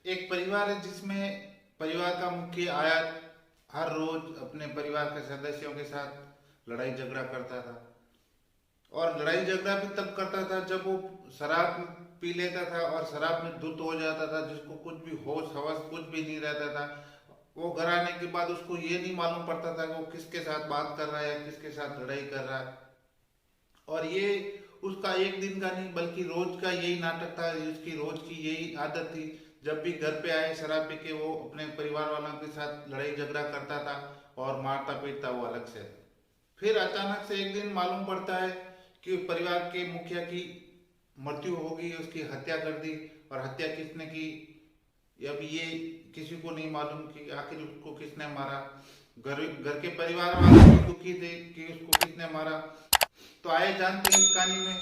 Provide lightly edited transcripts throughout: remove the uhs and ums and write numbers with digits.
एक परिवार है जिसमें परिवार का मुखी आया हर रोज अपने परिवार के सदस्यों के साथ लड़ाई झगड़ा करता था। और लड़ाई झगड़ा भी तब करता था जब वो शराब पी लेता था और शराब में धुत हो जाता था, जिसको कुछ भी होश हवस कुछ भी नहीं रहता था। वो घर आने के बाद उसको ये नहीं मालूम पड़ता था कि वो किसके साथ बात कर रहा है या किसके साथ लड़ाई कर रहा है। और ये उसका एक दिन का नहीं बल्कि रोज का यही नाटक था, उसकी रोज की यही आदत थी। जब भी घर पे आए शराब पी के वो अपने परिवार वालों के साथ लड़ाई झगड़ा करता था और मारता पीटता वो अलग से। फिर अचानक से एक दिन मालूम पड़ता है कि परिवार के मुखिया की मृत्यु हो गई, उसकी हत्या कर दी। और हत्या किसने की अब ये किसी को नहीं मालूम कि आखिर उसको किसने मारा। घर घर के परिवार वाले भी दुखी थे कि उसको किसने मारा। तो आए जानते हैं इस कहानी में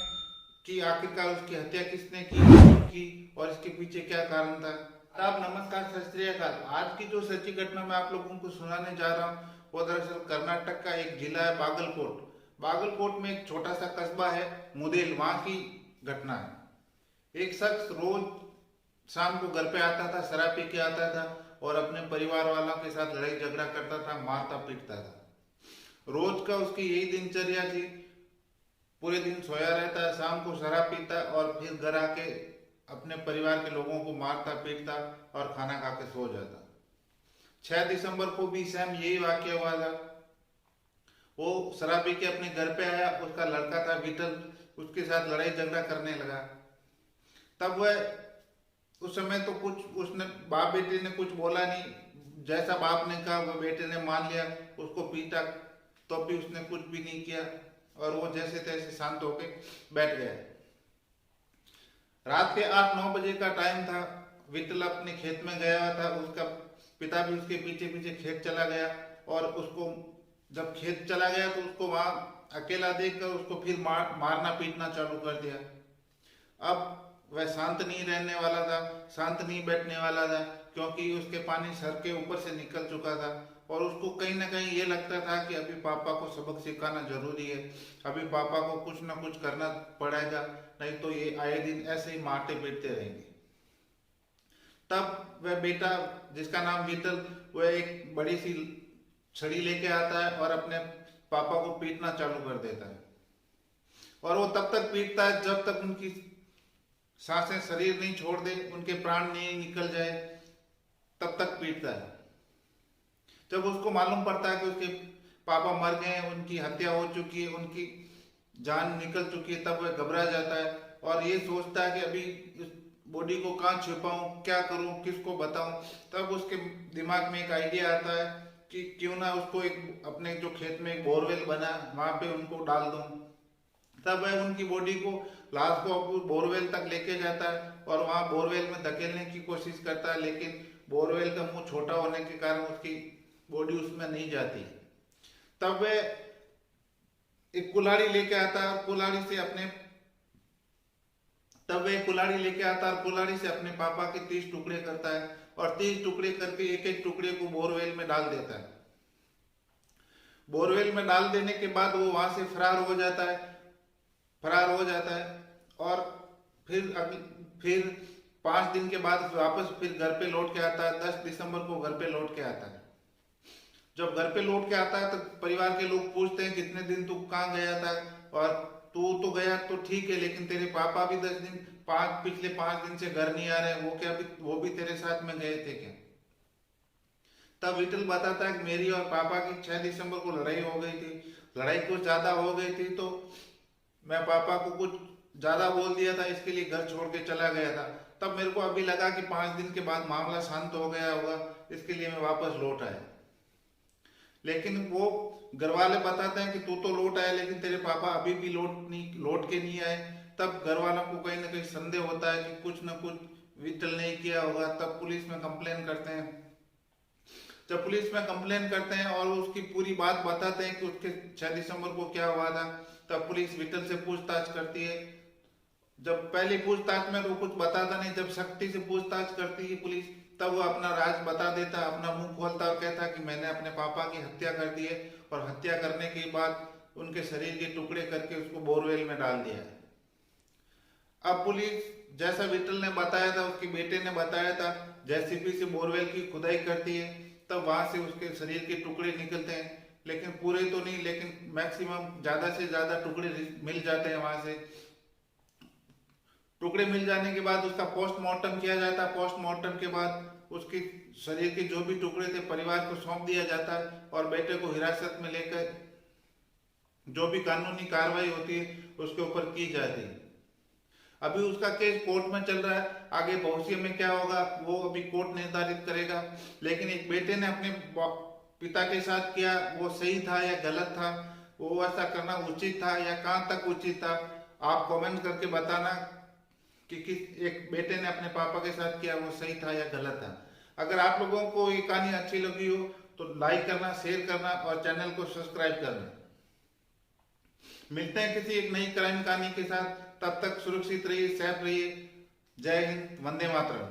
कि आखिरकार उसकी हत्या किसने की, क्यों की और इसके पीछे क्या कारण था। आदाब, नमस्कार, सत श्री अकाल। आज की जो सच्ची घटना मैं आप लोगों को सुनाने जा रहा हूँ वो दरअसल कर्नाटक का एक जिला है बागलकोट। बागलकोट में एक छोटा सा कस्बा है मुदेल, वहां की घटना है। एक शख्स रोज शाम को घर पे आता था, शराब पी के आता था और अपने परिवार वालों के साथ लड़ाई झगड़ा करता था, मारता पीटता था। रोज का उसकी यही दिनचर्या थी। पूरे दिन सोया रहता, शाम को शराब पीता और फिर घर आके अपने परिवार के लोगों को मारता पीटता और खाना खा के सो जाता। 6 दिसंबर को भी सेम यही वाक्य हुआ था। वो शराब पी के अपने घर पे आया, उसका लड़का था विठल, उसके साथ लड़ाई झगड़ा करने लगा। तब वह उस समय तो कुछ उसने बाप बेटे ने कुछ बोला नहीं, जैसा बाप ने कहा वो बेटे ने मान लिया, उसको पीटा तो भी उसने कुछ भी नहीं किया और वो जैसे तैसे शांत होके बैठ गया। रात के 8-9 बजे का टाइम था। विठल अपने खेत में गया हुआ था, उसका पिता भी उसके पीछे पीछे खेत चला गया। और उसको जब खेत चला गया तो उसको वहां अकेला देखकर उसको फिर मारना पीटना चालू कर दिया। अब वह शांत नहीं रहने वाला था, शांत नहीं बैठने वाला था, क्योंकि उसके पानी सर के ऊपर से निकल चुका था। और उसको कहीं ना कहीं ये लगता था कि अभी पापा को सबक सिखाना जरूरी है, अभी पापा को कुछ ना कुछ करना पड़ेगा, नहीं तो ये आए दिन ऐसे ही मारते पीटते रहेंगे। तब वह बेटा जिसका नाम विठल, वह एक बड़ी सी छड़ी लेके आता है और अपने पापा को पीटना चालू कर देता है। और वो तब तक पीटता है जब तक उनकी सांसें शरीर नहीं छोड़ दे, उनके प्राण नहीं निकल जाए, तब तक पीटता है। जब उसको मालूम पड़ता है कि उसके पापा मर गए हैं, उनकी हत्या हो चुकी है, उनकी जान निकल चुकी है, तब वह घबरा जाता है और ये सोचता है कि अभी इस बॉडी को कहाँ छिपाऊं, क्या करूं, किसको बताऊं। तब उसके दिमाग में एक आइडिया आता है कि क्यों ना उसको एक अपने जो खेत में एक बोरवेल बना वहां पे उनको डाल दूं। तब वह उनकी बॉडी को, लाश को बोरवेल तक लेके जाता है और वहां बोरवेल में धकेलने की कोशिश करता है, लेकिन बोरवेल का मुंह छोटा होने के कारण उसकी बॉडी उसमें नहीं जाती। तब वह एक कुल्हाड़ी लेके आता है और कुल्हाड़ी से अपने तब वह कुल्हाड़ी लेके आता है और कुल्हाड़ी से अपने पापा के 30 टुकड़े करता है और 30 टुकड़े करके एक एक टुकड़े को बोरवेल में डाल देता है। बोरवेल में डाल देने के बाद वो वहां से फरार हो जाता है। और फिर 5 दिन के बाद वापस फिर घर पे लौट के आता है। 10 दिसंबर को घर पे लौट के आता है। जब घर पे लौट के आता है तो परिवार के लोग पूछते हैं कितने दिन तू कहाँ गया था, और तू तो गया तो ठीक है, लेकिन तेरे पापा भी 10 दिन, पिछले 5 दिन से घर नहीं आ रहे, वो भी तेरे साथ में गए थे क्या। तब विठल बताता है कि मेरी और पापा की 6 दिसंबर को लड़ाई हो गई थी। लड़ाई कुछ ज्यादा हो गई थी तो मैं पापा को कुछ ज्यादा बोल दिया था, इसके लिए घर छोड़ के चला गया था। तब मेरे को अभी लगा कि 5 दिन के बाद मामला शांत हो गया होगा, इसके लिए मैं वापस लौट आया। लेकिन वो घर वाले बताते हैं कि तू तो लौट आया लेकिन तेरे पापा अभी भी लौट के नहीं आए। तब घर वालों को कहीं ना कहीं संदेह होता है कि कुछ न कुछ विठल नहीं किया होगा। तब पुलिस में कंप्लेन करते हैं। जब पुलिस में कंप्लेन करते हैं और उसकी पूरी बात बताते हैं कि उसके 6 दिसंबर को क्या हुआ था, तब पुलिस विठल से पूछताछ करती है। जब पहली पूछताछ में तो कुछ बताता नहीं, जब सख्ती से पूछताछ करती है पुलिस, तब वो अपना राज बता देता, अपना मुंह खोलता और कहता कि मैंने अपने पापा की हत्या कर दी है और हत्या करने के बाद उनके शरीर के टुकड़े करके उसको बोरवेल में डाल दिया है। अब पुलिस, जैसा विठल ने बताया था, उसके बेटे ने बताया था, जेसीबी से बोरवेल की खुदाई करती है, तब वहां से उसके शरीर के टुकड़े निकलते हैं, लेकिन पूरे तो नहीं, लेकिन मैक्सिमम ज्यादा से ज्यादा टुकड़े मिल जाते हैं वहां से। टुकड़े मिल जाने के बाद उसका पोस्टमार्टम किया जाता है। पोस्टमार्टम के बाद उसके शरीर के जो भी टुकड़े थे परिवार को सौंप दिया जाता है और बेटे को हिरासत में लेकर जो भी कानूनी कार्रवाई होती है उसके ऊपर की जाती है। अभी उसका केस कोर्ट में चल रहा है, आगे भविष्य में क्या होगा वो अभी कोर्ट निर्धारित करेगा। लेकिन एक बेटे ने अपने पिता के साथ किया, वो सही था या गलत था, वो ऐसा करना उचित था या कहाँ तक उचित था, आप कमेंट करके बताना कि किस एक बेटे ने अपने पापा के साथ किया वो सही था या गलत था। अगर आप लोगों को ये कहानी अच्छी लगी हो तो लाइक करना, शेयर करना और चैनल को सब्सक्राइब करना। मिलते हैं किसी एक नई क्राइम कहानी के साथ, तब तक सुरक्षित रहिए, सेफ रहिए। जय हिंद, वंदे मातरम।